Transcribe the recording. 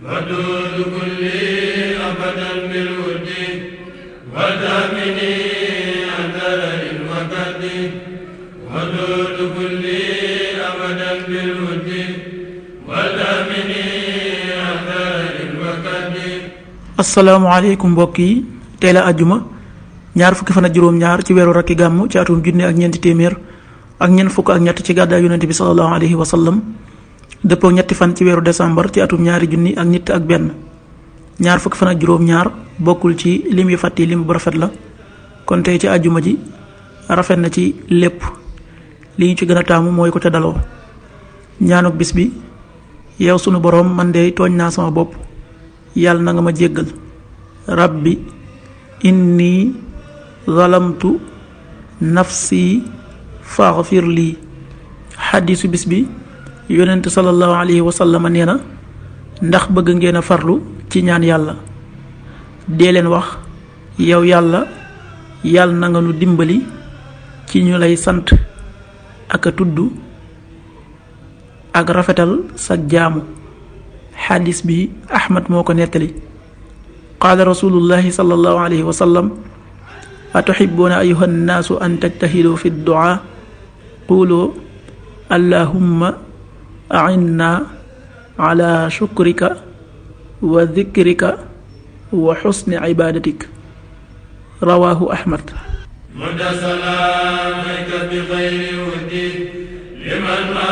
ودود كلي أبدا بالود ودامني عن درر وكد ودود كلي أبدا بالود ودامني عن درر وكد. asalaamaaleykum mbokk yi tey la àjjuma ñaar fukki fan ak juróom-ñaar ci weeru rakki gàmmu ci atum junne ak ñeenti téeméer ak ñeent fukk ak ñett ci gàddaay yonente bi sallallahu alayhi wa sallam dëppoo ñetti fan ci weeru décembre ci atum ñaari junni ak nit ak benn. ñaar fukki fan ak juróom-ñaar bokkul ci lim yu fàtti lim bu rafet la kon tey ci àjjuma ji rafet na ci lépp li ñu ci gën a taamu mooy ko ca daloo. ñaanuk bis bi: yow sunu boroom, man de tooñ naa sama bopp, yàlla na nga ma jéggal. rabbi inni zalamtu nafsi faghfir lii. xaddisu bis bi: yonent sallallahu alayhi wa sallam nee na, ndax bëgg ngeen a farlu ci ñaan yàlla, dee leen wax yow yàlla, yàlla na nga nu dimbali ci ñu lay sant ak a tudd ak rafetal sa jaamu. xadis bi Ahmad moo ko nettali. qaala rasulullahi sallallahu alayhi wa sallam: atuhibuuna ayuha nnaasu an tajtahidu fi dduaa qulu allahumma ainna ala shukrika wa dhikrika wa xusni ibadatik. rawaahu Ahmad. مد سلامك بخير ودي لمن ما